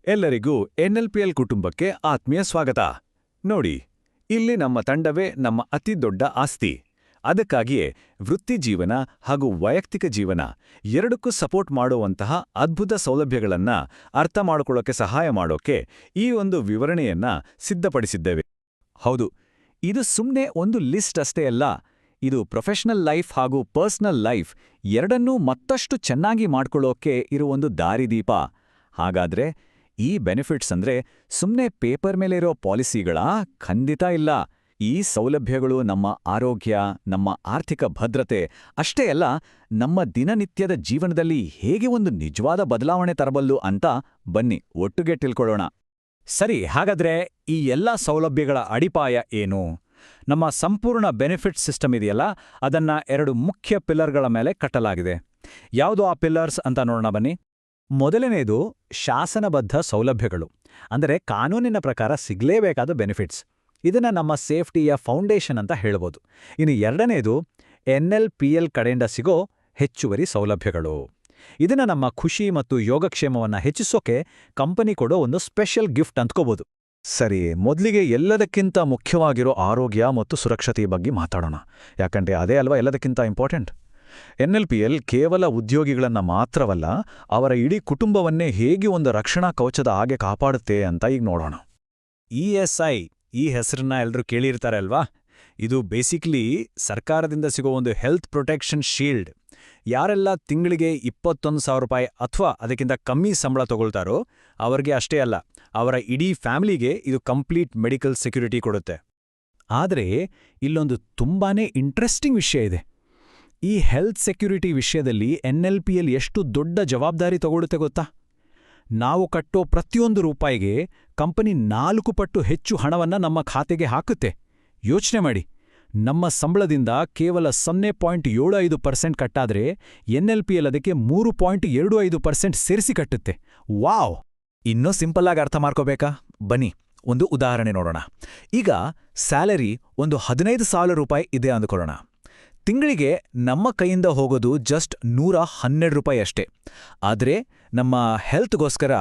ಎಲ್ಲರಿಗೂ ಎನ್ಎಲ್ಪಿಎಲ್ ಕುಟುಂಬಕ್ಕೆ ಆತ್ಮೀಯ ಸ್ವಾಗತ. ನೋಡಿ, ಇಲ್ಲಿ ನಮ್ಮ ತಂಡವೇ ನಮ್ಮ ಅತಿ ದೊಡ್ಡ ಆಸ್ತಿ. ಅದಕ್ಕಾಗಿಯೇ ವೃತ್ತಿಜೀವನ ಹಾಗೂ ವೈಯಕ್ತಿಕ ಜೀವನ ಎರಡಕ್ಕೂ ಸಪೋರ್ಟ್ ಮಾಡುವಂತಹ ಅದ್ಭುತ ಸೌಲಭ್ಯಗಳನ್ನ ಅರ್ಥ ಮಾಡಿಕೊಳ್ಳೋಕೆ ಸಹಾಯ ಮಾಡೋಕೆ ಈ ಒಂದು ವಿವರಣೆಯನ್ನ ಸಿದ್ಧಪಡಿಸಿದ್ದೇವೆ. ಹೌದು, ಇದು ಸುಮ್ಮನೆ ಒಂದು ಲಿಸ್ಟ್ ಅಷ್ಟೇ ಅಲ್ಲ. ಇದು ಪ್ರೊಫೆಷನಲ್ ಲೈಫ್ ಹಾಗೂ ಪರ್ಸನಲ್ ಲೈಫ್ ಎರಡನ್ನೂ ಮತ್ತಷ್ಟು ಚೆನ್ನಾಗಿ ಮಾಡ್ಕೊಳ್ಳೋಕೆ ಇರುವೊಂದು ದಾರಿದೀಪ. ಹಾಗಾದ್ರೆ ಈ ಬೆನಿಫಿಟ್ಸ್ ಅಂದ್ರೆ ಸುಮ್ಮನೆ ಪೇಪರ್ ಮೇಲಿರೋ ಪಾಲಿಸಿಗಳಾ? ಖಂಡಿತ ಇಲ್ಲ. ಈ ಸೌಲಭ್ಯಗಳು ನಮ್ಮ ಆರೋಗ್ಯ, ನಮ್ಮ ಆರ್ಥಿಕ ಭದ್ರತೆ ಅಷ್ಟೇ ಅಲ್ಲ, ನಮ್ಮ ದಿನನಿತ್ಯದ ಜೀವನದಲ್ಲಿ ಹೇಗೆ ಒಂದು ನಿಜವಾದ ಬದಲಾವಣೆ ತರಬಲ್ಲು ಅಂತ ಬನ್ನಿ ಒಟ್ಟುಗೆ ತಿಳ್ಕೊಳ್ಳೋಣ. ಸರಿ, ಹಾಗಾದ್ರೆ ಈ ಎಲ್ಲ ಸೌಲಭ್ಯಗಳ ಅಡಿಪಾಯ ಏನು? ನಮ್ಮ ಸಂಪೂರ್ಣ ಬೆನಿಫಿಟ್ ಸಿಸ್ಟಮ್ ಇದೆಯಲ್ಲ, ಅದನ್ನ ಎರಡು ಮುಖ್ಯ ಪಿಲ್ಲರ್ಗಳ ಮೇಲೆ ಕಟ್ಟಲಾಗಿದೆ. ಯಾವುದು ಆ ಪಿಲ್ಲರ್ಸ್ ಅಂತ ನೋಡೋಣ ಬನ್ನಿ. ಮೊದಲನೇದು ಶಾಸನಬದ್ಧ ಸೌಲಭ್ಯಗಳು, ಅಂದರೆ ಕಾನೂನಿನ ಪ್ರಕಾರ ಸಿಗಲೇಬೇಕಾದ ಬೆನಿಫಿಟ್ಸ್. ಇದನ್ನ ನಮ್ಮ ಸೇಫ್ಟಿಯ ಫೌಂಡೇಶನ್ ಅಂತ ಹೇಳ್ಬೋದು. ಇನ್ನು ಎರಡನೇದು ಎನ್ಎಲ್ಪಿಎಲ್ ಕಡೆಯಿಂದ ಸಿಗೋ ಹೆಚ್ಚುವರಿ ಸೌಲಭ್ಯಗಳು. ಇದನ್ನ ನಮ್ಮ ಖುಷಿ ಮತ್ತು ಯೋಗಕ್ಷೇಮವನ್ನ ಹೆಚ್ಚಿಸೋಕೆ ಕಂಪನಿ ಕೊಡೋ ಒಂದು ಸ್ಪೆಷಲ್ ಗಿಫ್ಟ್ ಅಂದ್ಕೋಬೋದು. ಸರಿ, ಮೊದಲಿಗೆ ಎಲ್ಲದಕ್ಕಿಂತ ಮುಖ್ಯವಾಗಿರೋ ಆರೋಗ್ಯ ಮತ್ತು ಸುರಕ್ಷತೆಯ ಬಗ್ಗೆ ಮಾತಾಡೋಣ. ಯಾಕಂದ್ರೆ ಅದೇ ಅಲ್ವಾ ಎಲ್ಲದಕ್ಕಿಂತ ಇಂಪಾರ್ಟೆಂಟ್. ಎನ್ಎಲ್ಪಿಎಲ್ ಕೇವಲ ಉದ್ಯೋಗಿಗಳನ್ನ ಮಾತ್ರವಲ್ಲ, ಅವರ ಇಡೀ ಕುಟುಂಬವನ್ನೇ ಹೇಗೆ ಒಂದು ರಕ್ಷಣಾ ಕವಚದ ಹಾಗೆ ಕಾಪಾಡುತ್ತೆ ಅಂತ ಈಗ ನೋಡೋಣ. ಇಎಸ್ಐ, ಈ ಹೆಸರನ್ನ ಎಲ್ಲರೂ ಕೇಳಿರ್ತಾರೆ ಅಲ್ವಾ? ಇದು ಬೇಸಿಕ್ಲಿ ಸರ್ಕಾರದಿಂದ ಸಿಗೋ ಒಂದು ಹೆಲ್ತ್ ಪ್ರೊಟೆಕ್ಷನ್ ಶೀಲ್ಡ್. ಯಾರೆಲ್ಲ ತಿಂಗಳಿಗೆ 21,000 ರೂಪಾಯಿ ಅಥವಾ ಅದಕ್ಕಿಂತ ಕಮ್ಮಿ ಸಂಬಳ ತಗೊಳ್ತಾರೋ ಅವ್ರಿಗೆ ಅಷ್ಟೇ ಅಲ್ಲ, ಅವರ ಇಡೀ ಫ್ಯಾಮಿಲಿಗೆ ಇದು ಕಂಪ್ಲೀಟ್ ಮೆಡಿಕಲ್ ಸೆಕ್ಯೂರಿಟಿ ಕೊಡುತ್ತೆ. ಆದರೆ ಇಲ್ಲೊಂದು ತುಂಬಾನೇ ಇಂಟ್ರೆಸ್ಟಿಂಗ್ ವಿಷಯ ಇದೆ. ಈ ಹೆಲ್ತ್ ಸೆಕ್ಯೂರಿಟಿ ವಿಷಯದಲ್ಲಿ ಎನ್ಎಲ್ಪಿಎಲ್ ಎಷ್ಟು ದೊಡ್ಡ ಜವಾಬ್ದಾರಿ ತಗೊಳುತ್ತೆ ಗೊತ್ತಾ? ನಾವು ಕಟ್ಟೋ ಪ್ರತಿಯೊಂದು ರೂಪಾಯಿಗೆ ಕಂಪನಿ 4 ಪಟ್ಟು ಹೆಚ್ಚು ಹಣವನ್ನ ನಮ್ಮ ಖಾತೆಗೆ ಹಾಕುತ್ತೆ. ಯೋಚನೆ ಮಾಡಿ, ನಮ್ಮ ಸಂಬಳದಿಂದ ಕೇವಲ 0.75% ಕಟ್ಟಾದ್ರೆ ಎನ್ಎಲ್ಪಿಎಲ್ ಅದಕ್ಕೆ 3.25% ಸೇರಿಸಿ ಕಟ್ಟುತ್ತೆ. ವಾವ್! ಇನ್ನೂ ಸಿಂಪಲ್ ಆಗಿ ಅರ್ಥ ಮಾಡ್ಕೋಬೇಕಾ? ಬನ್ನಿ ಒಂದು ಉದಾಹರಣೆ ನೋಡೋಣ. ಈಗ ಸ್ಯಾಲರಿ ಒಂದು 15,000 ರೂಪಾಯಿ ಇದೆ ಅಂದುಕೊಳ್ಳೋಣ. ತಿಂಗಳಿಗೆ ನಮ್ಮ ಕೈಯಿಂದ ಹೋಗೋದು ಜಸ್ಟ್ 112 ರೂಪಾಯಿ ಅಷ್ಟೇ. ಆದರೆ ನಮ್ಮ ಹೆಲ್ತ್ಗೋಸ್ಕರ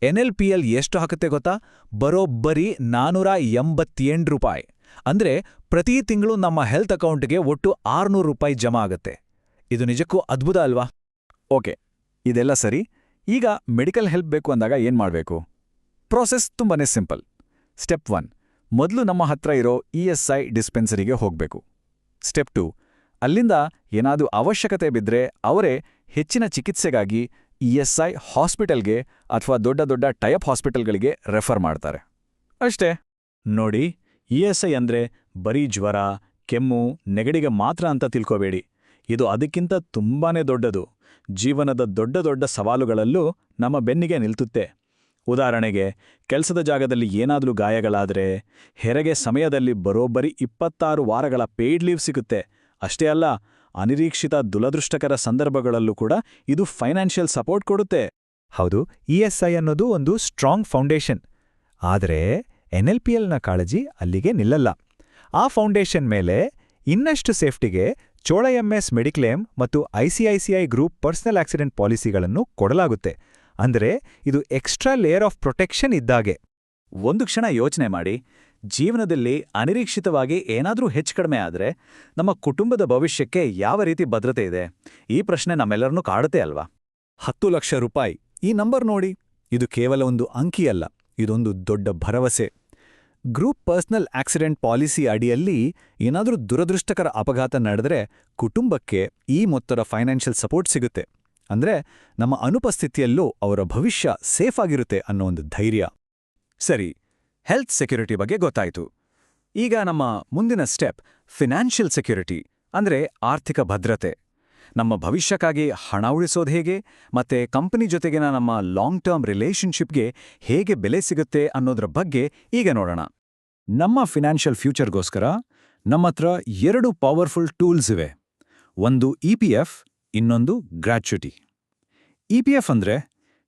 ಎನ್ಎಲ್ಪಿಎಲ್ ಎಷ್ಟು ಹಾಕುತ್ತೆ ಗೊತ್ತಾ? ಬರೋಬ್ಬರಿ 488 ರೂಪಾಯಿ. ಅಂದ್ರೆ ಪ್ರತಿ ತಿಂಗಳು ನಮ್ಮ ಹೆಲ್ತ್ ಅಕೌಂಟ್ಗೆ ಒಟ್ಟು 600 ರೂಪಾಯಿ ಜಮಾ ಆಗುತ್ತೆ. ಇದು ನಿಜಕ್ಕೂ ಅದ್ಭುತ ಅಲ್ವಾ? ಓಕೆ, ಇದೆಲ್ಲ ಸರಿ. ಈಗ ಮೆಡಿಕಲ್ ಹೆಲ್ಪ್ ಬೇಕು ಅಂದಾಗ ಏನ್ ಮಾಡಬೇಕು? ಪ್ರೋಸೆಸ್ ತುಂಬಾನೇ ಸಿಂಪಲ್. ಸ್ಟೆಪ್ 1, ಮೊದಲು ನಮ್ಮ ಹತ್ರ ಇರೋ ಇಎಸ್ಐ ಡಿಸ್ಪೆನ್ಸರಿಗೆ ಹೋಗಬೇಕು. ಸ್ಟೆಪ್ 2, ಅಲ್ಲಿಂದ ಏನಾದರೂ ಅವಶ್ಯಕತೆ ಬಿದ್ದರೆ ಅವರೇ ಹೆಚ್ಚಿನ ಚಿಕಿತ್ಸೆಗಾಗಿ ಇಎಸ್ಐ ಹಾಸ್ಪಿಟಲ್ಗೆ ಅಥವಾ ದೊಡ್ಡ ದೊಡ್ಡ ಟೈಪ್ ಹಾಸ್ಪಿಟಲ್ಗಳಿಗೆ ರೆಫರ್ ಮಾಡ್ತಾರೆ. ಅಷ್ಟೇ. ನೋಡಿ, ಇಎಸ್ಐ ಅಂದ್ರೆ ಬರೀ ಜ್ವರ, ಕೆಮ್ಮು, ನೆಗಡಿಗೆ ಮಾತ್ರ ಅಂತ ತಿಳ್ಕೋಬೇಡಿ. ಇದು ಅದಕ್ಕಿಂತ ತುಂಬಾನೇ ದೊಡ್ಡದು. ಜೀವನದ ದೊಡ್ಡ ದೊಡ್ಡ ಸವಾಲುಗಳಲ್ಲೂ ನಮ್ಮ ಬೆನ್ನಿಗೆ ನಿಲ್ತುತ್ತೆ. ಉದಾಹರಣೆಗೆ, ಕೆಲಸದ ಜಾಗದಲ್ಲಿ ಏನಾದರೂ ಗಾಯಗಳಾದರೆ ಹೆರಿಗೆ ಸಮಯದಲ್ಲಿ ಬರೋಬ್ಬರಿ 26 ವಾರಗಳ ಪೇಯ್ಡ್ ಲೀವ್ ಸಿಗುತ್ತೆ. ಅಷ್ಟೇ ಅಲ್ಲ, ಅನಿರೀಕ್ಷಿತ ದುರದೃಷ್ಟಕರ ಸಂದರ್ಭಗಳಲ್ಲೂ ಕೂಡ ಇದು ಫೈನಾನ್ಷಿಯಲ್ ಸಪೋರ್ಟ್ ಕೊಡುತ್ತೆ. ಹೌದು, ಇಎಸ್ಐ ಅನ್ನೋದು ಒಂದು ಸ್ಟ್ರಾಂಗ್ ಫೌಂಡೇಶನ್. ಆದರೆ ಎನ್ಎಲ್ಪಿಎಲ್ನ ಕಾಳಜಿ ಅಲ್ಲಿಗೆ ನಿಲ್ಲಲ್ಲ. ಆ ಫೌಂಡೇಶನ್ ಮೇಲೆ ಇನ್ನಷ್ಟು ಸೇಫ್ಟಿಗೆ ಚೋಳಎಂಎಸ್ ಮೆಡಿಕ್ಲೇಮ್ ಮತ್ತು ಐಸಿಐಸಿಐ ಗ್ರೂಪ್ ಪರ್ಸನಲ್ ಆಕ್ಸಿಡೆಂಟ್ ಪಾಲಿಸಿಗಳನ್ನು ಕೊಡಲಾಗುತ್ತೆ. ಅಂದರೆ ಇದು ಎಕ್ಸ್ಟ್ರಾ ಲೇಯರ್ ಆಫ್ ಪ್ರೊಟೆಕ್ಷನ್ ಇದ್ದಾಗೆ. ಒಂದು ಕ್ಷಣ ಯೋಚನೆ ಮಾಡಿ, ಜೀವನದಲ್ಲಿ ಅನಿರೀಕ್ಷಿತವಾಗಿ ಏನಾದರೂ ಹೆಚ್ಚು ಕಡಿಮೆ ಆದರೆ ನಮ್ಮ ಕುಟುಂಬದ ಭವಿಷ್ಯಕ್ಕೆ ಯಾವ ರೀತಿ ಭದ್ರತೆ ಇದೆ? ಈ ಪ್ರಶ್ನೆ ನಮ್ಮೆಲ್ಲರನ್ನೂ ಕಾಡುತ್ತೆ ಅಲ್ವಾ? 10 ಲಕ್ಷ ರೂಪಾಯಿ, ಈ ನಂಬರ್ ನೋಡಿ. ಇದು ಕೇವಲ ಒಂದು ಅಂಕಿಯಲ್ಲ, ಇದೊಂದು ದೊಡ್ಡ ಭರವಸೆ. ಗ್ರೂಪ್ ಪರ್ಸನಲ್ ಆಕ್ಸಿಡೆಂಟ್ ಪಾಲಿಸಿ ಅಡಿಯಲ್ಲಿ ಏನಾದರೂ ದುರದೃಷ್ಟಕರ ಅಪಘಾತ ನಡೆದರೆ ಕುಟುಂಬಕ್ಕೆ ಈ ಮೊತ್ತದ ಫೈನಾನ್ಷಿಯಲ್ ಸಪೋರ್ಟ್ ಸಿಗುತ್ತೆ. ಅಂದ್ರೆ ನಮ್ಮ ಅನುಪಸ್ಥಿತಿಯಲ್ಲೂ ಅವರ ಭವಿಷ್ಯ ಸೇಫ್ ಆಗಿರುತ್ತೆ ಅನ್ನೋ ಒಂದು ಧೈರ್ಯ. ಸರಿ, ಹೆಲ್ತ್ ಸೆಕ್ಯೂರಿಟಿ ಬಗ್ಗೆ ಗೊತ್ತಾಯ್ತು. ಈಗ ನಮ್ಮ ಮುಂದಿನ ಸ್ಟೆಪ್ ಫಿನಾನ್ಷಿಯಲ್ ಸೆಕ್ಯೂರಿಟಿ, ಅಂದ್ರೆ ಆರ್ಥಿಕ ಭದ್ರತೆ. ನಮ್ಮ ಭವಿಷ್ಯಕ್ಕಾಗಿ ಹಣ ಉಳಿಸೋದು ಹೇಗೆ, ಮತ್ತೆ ಕಂಪನಿ ಜೊತೆಗಿನ ನಮ್ಮ ಲಾಂಗ್ ಟರ್ಮ್ ರಿಲೇಷನ್ಶಿಪ್ಗೆ ಹೇಗೆ ಬೆಲೆ ಸಿಗುತ್ತೆ ಅನ್ನೋದ್ರ ಬಗ್ಗೆ ಈಗ ನೋಡೋಣ. ನಮ್ಮ ಫಿನಾನ್ಷಿಯಲ್ ಫ್ಯೂಚರ್ಗೋಸ್ಕರ ನಮ್ಮತ್ರ 2 ಪವರ್ಫುಲ್ ಟೂಲ್ಸ್ ಇವೆ. ಒಂದು ಇಪಿಎಫ್, ಇನ್ನೊಂದು ಗ್ರ್ಯಾಚ್ಯುಟಿ. ಇಪಿಎಫ್ ಅಂದ್ರೆ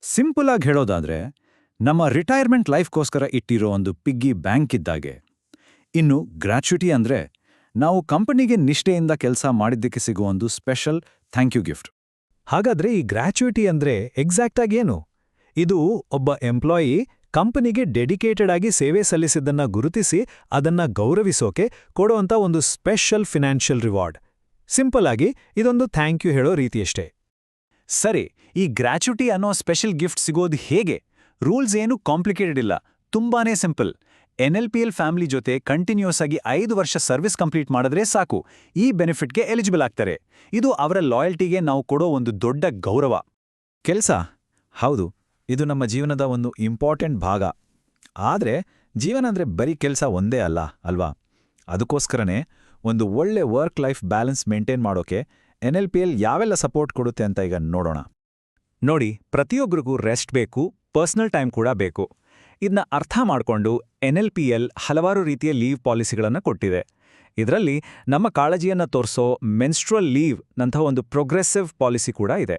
ಸಿಂಪಲ್ ಆಗಿ ಹೇಳೋದಾದ್ರೆ ನಮ್ಮ ರಿಟೈರ್ಮೆಂಟ್ ಲೈಫ್ಗೋಸ್ಕರ ಇಟ್ಟಿರೋ ಒಂದು ಪಿಗ್ಗಿ ಬ್ಯಾಂಕ್ ಇದ್ದಾಗೆ. ಇನ್ನು ಗ್ರ್ಯಾಚ್ಯುಟಿ ಅಂದ್ರೆ ನಾವು ಕಂಪನಿಗೆ ನಿಷ್ಠೆಯಿಂದ ಕೆಲಸ ಮಾಡಿದ್ದಕ್ಕೆ ಸಿಗೋ ಒಂದು ಸ್ಪೆಷಲ್ ಥ್ಯಾಂಕ್ ಯು ಗಿಫ್ಟ್. ಹಾಗಾದ್ರೆ ಈ ಗ್ರ್ಯಾಚ್ಯುಟಿ ಅಂದ್ರೆ ಎಕ್ಸಾಕ್ಟ್ ಆಗಿ ಏನು? ಇದು ಒಬ್ಬ ಎಂಪ್ಲಾಯಿ ಕಂಪನಿಗೆ ಡೆಡಿಕೇಟೆಡ್ ಆಗಿ ಸೇವೆ ಸಲ್ಲಿಸಿದ್ದನ್ನ ಗುರುತಿಸಿ ಅದನ್ನ ಗೌರವಿಸೋಕೆ ಕೊಡುವಂತ ಒಂದು ಸ್ಪೆಷಲ್ ಫಿನಾನ್ಷಿಯಲ್ ರಿವಾರ್ಡ್. ಸಿಂಪಲ್ ಆಗಿ ಇದೊಂದು ಥ್ಯಾಂಕ್ ಯು ಹೇಳೋ ರೀತಿಯಷ್ಟೇ. ಸರಿ, ಈ ಗ್ರ್ಯಾಚ್ಯುಟಿ ಅನ್ನೋ ಸ್ಪೆಷಲ್ ಗಿಫ್ಟ್ ಸಿಗೋದು ಹೇಗೆ? ರೂಲ್ಸ್ ಏನು ಕಾಂಪ್ಲಿಕೇಟೆಡ್ ಇಲ್ಲ, ತುಂಬಾನೇ ಸಿಂಪಲ್. NLPL ಫ್ಯಾಮಿಲಿ ಜೊತೆ ಕಂಟಿನ್ಯೂಸ್ ಆಗಿ 5 ವರ್ಷ ಸರ್ವಿಸ್ ಕಂಪ್ಲೀಟ್ ಮಾಡಿದ್ರೆ ಸಾಕು, ಈ ಬೆನಿಫಿಟ್ಗೆ ಎಲಿಜಿಬಲ್ ಆಗ್ತಾರೆ. ಇದು ಅವರ ಲಾಯಲ್ಟಿಗೆ ನಾವು ಕೊಡೋ ಒಂದು ದೊಡ್ಡ ಗೌರವ. ಕೆಲ್ಸ? ಹೌದು, ಇದು ನಮ್ಮ ಜೀವನದ ಒಂದು ಇಂಪಾರ್ಟೆಂಟ್ ಭಾಗ. ಆದ್ರೆ ಜೀವನ ಅಂದ್ರೆ ಬರೀ ಕೆಲಸ ಒಂದೇ ಅಲ್ಲ ಅಲ್ವಾ? ಅದಕ್ಕೋಸ್ಕರನೇ ಒಂದು ಒಳ್ಳೆ ವರ್ಕ್ ಲೈಫ್ ಬ್ಯಾಲೆನ್ಸ್ ಮೇಂಟೈನ್ ಮಾಡೋಕೆ NLPL ಯಾವೆಲ್ಲ ಸಪೋರ್ಟ್ ಕೊಡುತ್ತೆ ಅಂತ ಈಗ ನೋಡೋಣ. ನೋಡಿ, ಪ್ರತಿಯೊಬ್ಬರಿಗೂ ರೆಸ್ಟ್ ಬೇಕು, ಪರ್ಸನಲ್ ಟೈಮ್ ಕೂಡ ಬೇಕು. ಇದನ್ನ ಅರ್ಥ ಮಾಡಿಕೊಂಡು NLPL ಹಲವಾರು ರೀತಿಯ ಲೀವ್ ಪಾಲಿಸಿಗಳನ್ನು ಕೊಟ್ಟಿದೆ. ಇದರಲ್ಲಿ ನಮ್ಮ ಕಾಳಜಿಯನ್ನು ತೋರಿಸೋ ಮೆನ್ಸ್ಟ್ರಲ್ ಲೀವ್ ನಂಥ ಒಂದು ಪ್ರೋಗ್ರೆಸಿವ್ ಪಾಲಿಸಿ ಕೂಡ ಇದೆ.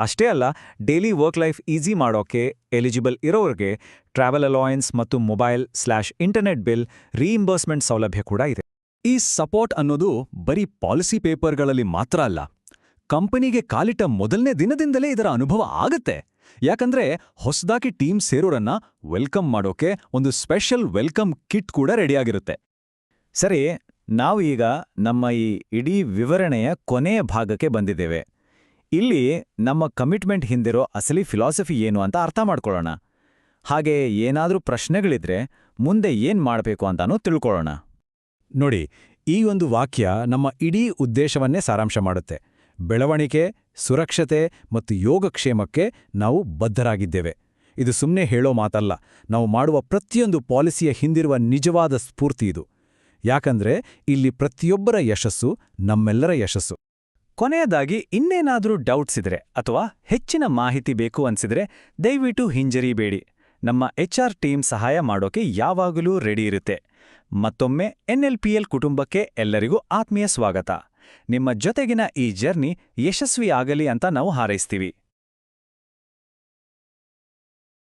ಅಷ್ಟೇ ಅಲ್ಲ, ಡೈಲಿ ವರ್ಕ್ ಲೈಫ್ ಈಸಿ ಮಾಡೋಕೆ ಎಲಿಜಿಬಲ್ ಇರೋರಿಗೆ ಟ್ರಾವೆಲ್ ಅಲಾಯನ್ಸ್ ಮತ್ತು ಮೊಬೈಲ್/ಇಂಟರ್ನೆಟ್ ಬಿಲ್ ರೀಇಂಬರ್ಸ್ಮೆಂಟ್ ಸೌಲಭ್ಯ ಕೂಡ ಇದೆ. ಈ ಸಪೋರ್ಟ್ ಅನ್ನೋದು ಬರೀ ಪಾಲಿಸಿ ಪೇಪರ್ಗಳಲ್ಲಿ ಮಾತ್ರ ಅಲ್ಲ, ಕಂಪನಿಗೆ ಕಾಲಿಟ್ಟ ಮೊದಲನೇ ದಿನದಿಂದಲೇ ಇದರ ಅನುಭವ ಆಗತ್ತೆ. ಯಾಕಂದ್ರೆ ಹೊಸದಾಗಿ ಟೀಮ್ ಸೇರೋರನ್ನ ವೆಲ್ಕಮ್ ಮಾಡೋಕೆ ಒಂದು ಸ್ಪೆಷಲ್ ವೆಲ್ಕಮ್ ಕಿಟ್ ಕೂಡ ರೆಡಿಯಾಗಿರುತ್ತೆ. ಸರಿ, ನಾವು ಈಗ ನಮ್ಮ ಈ ಇಡೀ ವಿವರಣೆಯ ಕೊನೆಯ ಭಾಗಕ್ಕೆ ಬಂದಿದ್ದೇವೆ. ಇಲ್ಲಿ ನಮ್ಮ ಕಮಿಟ್ಮೆಂಟ್ ಹಿಂದಿರೋ ಅಸಲಿ ಫಿಲಾಸಫಿ ಏನು ಅಂತ ಅರ್ಥ ಮಾಡ್ಕೊಳ್ಳೋಣ. ಹಾಗೆ ಏನಾದ್ರೂ ಪ್ರಶ್ನೆಗಳಿದ್ರೆ ಮುಂದೆ ಏನ್ ಮಾಡಬೇಕು ಅಂತಾನೂ ತಿಳ್ಕೊಳ್ಳೋಣ. ನೋಡಿ, ಈ ಒಂದು ವಾಕ್ಯ ನಮ್ಮ ಇಡೀ ಉದ್ದೇಶವನ್ನೇ ಸಾರಾಂಶ ಮಾಡುತ್ತೆ. ಬೆಳವಣಿಗೆ, ಸುರಕ್ಷತೆ ಮತ್ತು ಯೋಗಕ್ಷೇಮಕ್ಕೆ ನಾವು ಬದ್ಧರಾಗಿದ್ದೇವೆ. ಇದು ಸುಮ್ಮನೆ ಹೇಳೋ ಮಾತಲ್ಲ, ನಾವು ಮಾಡುವ ಪ್ರತಿಯೊಂದು ಪಾಲಿಸಿಯ ಹಿಂದಿರುವ ನಿಜವಾದ ಸ್ಫೂರ್ತಿ ಇದು. ಯಾಕಂದ್ರೆ ಇಲ್ಲಿ ಪ್ರತಿಯೊಬ್ಬರ ಯಶಸ್ಸು ನಮ್ಮೆಲ್ಲರ ಯಶಸ್ಸು. ಕೊನೆಯದಾಗಿ ಇನ್ನೇನಾದ್ರೂ ಡೌಟ್ಸ್ ಇದ್ರೆ ಅಥವಾ ಹೆಚ್ಚಿನ ಮಾಹಿತಿ ಬೇಕು ಅನ್ಸಿದ್ರೆ ದಯವಿಟ್ಟು ಹಿಂಜರಿಬೇಡಿ. ನಮ್ಮ HR ಟೀಮ್ ಸಹಾಯ ಮಾಡೋಕೆ ಯಾವಾಗಲೂ ರೆಡಿ ಇರುತ್ತೆ. ಮತ್ತೊಮ್ಮೆ NLPL ಕುಟುಂಬಕ್ಕೆ ಎಲ್ಲರಿಗೂ ಆತ್ಮೀಯ ಸ್ವಾಗತ. ನಿಮ್ಮ ಜೊತೆಗಿನ ಈ ಜರ್ನಿ ಯಶಸ್ವಿಯಾಗಲಿ ಅಂತ ನಾವು ಹಾರೈಸ್ತೀವಿ.